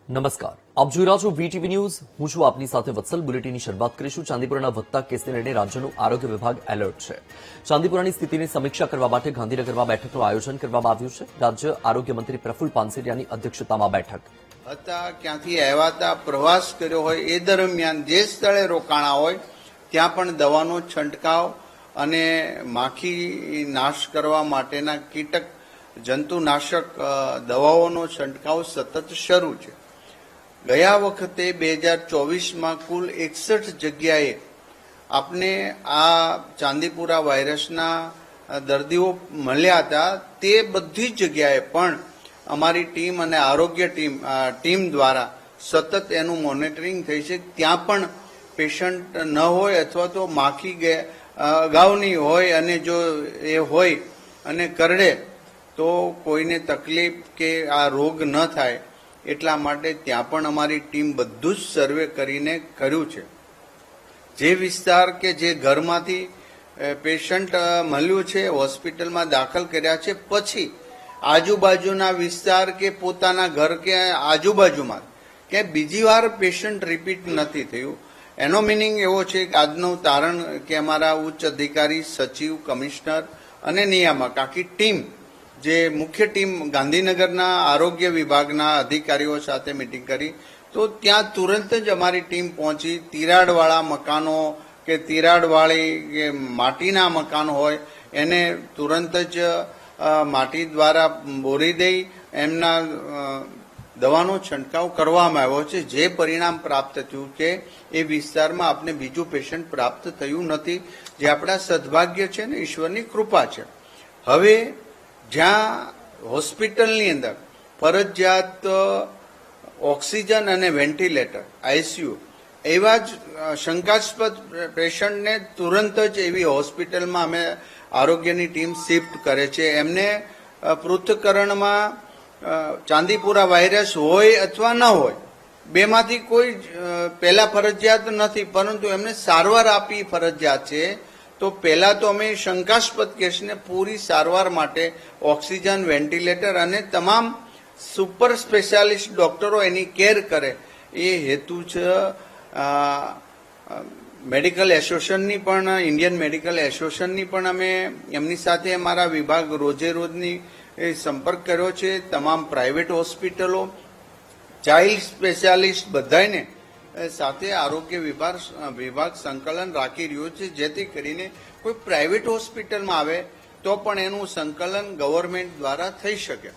નમસ્કાર, આપ જોઈ રહ્યા છો વીટીવી ન્યૂઝ. હું છું આપની સાથે વત્સલ. બુલેટિનની શરૂઆત કરીશું. ચાંદીપુરાના વધતા કેસને લઈને રાજ્યનું આરોગ્ય વિભાગ એલર્ટ છે. ચાંદીપુરાની સ્થિતિની સમીક્ષા કરવા માટે ગાંધીનગરમાં બેઠકનું આયોજન કરવામાં આવ્યું છે. રાજ્ય આરોગ્ય મંત્રી પ્રફુલ્લ પાનસેરિયાની અધ્યક્ષતામાં બેઠક હતા, ક્યાંથી આવ્યા હતા, પ્રવાસ કર્યો હોય એ દરમિયાન જે સ્થળે રોકાણા હોય ત્યાં પણ દવાનો છંટકાવ અને માખી નાશ કરવા માટેના કીટક જંતુનાશક દવાઓનો છંટકાવ સતત શરૂ છે. ગયા વખતે 2024માં કુલ 61 જગ્યાએ આપને આ ચાંદીપુરા વાયરસના દર્દીઓ મળ્યા હતા. તે બધી જગ્યાએ પણ અમારી ટીમ અને આરોગ્ય ટીમ દ્વારા સતત એનું મોનિટરિંગ થઈ છે. ત્યાં પણ પેશન્ટ ન હોય અથવા તો માખી અગાઉની હોય અને જો એ હોય અને કરડે તો કોઈને તકલીફ કે આ રોગ ન થાય એટલા માટે ત્યાં પણ અમારી ટીમ બધું જ સર્વે કરીને કર્યું છે. જે વિસ્તાર કે જે ઘરમાંથી પેશન્ટ મળ્યું છે, હોસ્પિટલમાં દાખલ કર્યા છે, પછી આજુબાજુના વિસ્તાર કે પોતાના ઘર કે આજુબાજુમાં કે બીજી વાર પેશન્ટ રિપીટ નથી થયું. એનો મિનિંગ એવો છે કે આજનું તારણ કે અમારા ઉચ્ચ અધિકારી, સચિવ, કમિશનર અને નિયામક આખી ટીમ, જે મુખ્ય ટીમ ગાંધીનગરના આરોગ્ય વિભાગના અધિકારીઓ સાથે મિટિંગ કરી તો ત્યાં તુરંત જ અમારી ટીમ પહોંચી. તિરાડવાળા મકાનો કે તિરાડવાળી કે માટીના મકાન હોય એને તુરંત જ માટી દ્વારા બોરી દઈ એમના દવાનો છંટકાવ કરવામાં આવ્યો છે. જે પરિણામ પ્રાપ્ત થયું છે એ વિસ્તારમાં આપને બીજું પેશન્ટ પ્રાપ્ત થયું નથી, જે આપણા સદભાગ્ય છે ને ઈશ્વરની કૃપા છે. હવે જ્યાં હોસ્પિટલની અંદર ફરજિયાત ઓક્સિજન અને વેન્ટિલેટર, આઈસીયુ એવા જ શંકાસ્પદ પેશન્ટને તુરંત જ એવી હોસ્પિટલમાં અમે આરોગ્યની ટીમ શિફ્ટ કરે છે. એમને પૃથ્થકરણમાં ચાંદીપુરા વાયરસ હોય અથવા ન હોય, બેમાંથી કોઈ પહેલા ફરજિયાત નથી, પરંતુ એમને સારવાર આપવી ફરજિયાત છે. તો પહેલા તો અમે શંકાસ્પદ કેસને પૂરી સારવાર માટે ઓક્સિજન, વેન્ટિલેટર અને તમામ સુપર સ્પેશિયાલિસ્ટ ડોક્ટરો એની કેર કરે એ હેતુ છે. મેડિકલ એસોસિએશનની પણ, ઇન્ડિયન મેડિકલ એસોસિએશનની પણ અમે એમની સાથે અમારા વિભાગ રોજની સંપર્ક કર્યો છે. તમામ પ્રાઇવેટ હોસ્પિટલો, ચાઇલ્ડ સ્પેશિયાલિસ્ટ બધાને સાથે આરોગ્ય વિભાગ સંકલન રાખી રહ્યો છે, જેથી કરીને કોઈ પ્રાઇવેટ હોસ્પિટલમાં આવે તો પણ એનું સંકલન ગવર્મેન્ટ દ્વારા થઈ શકે.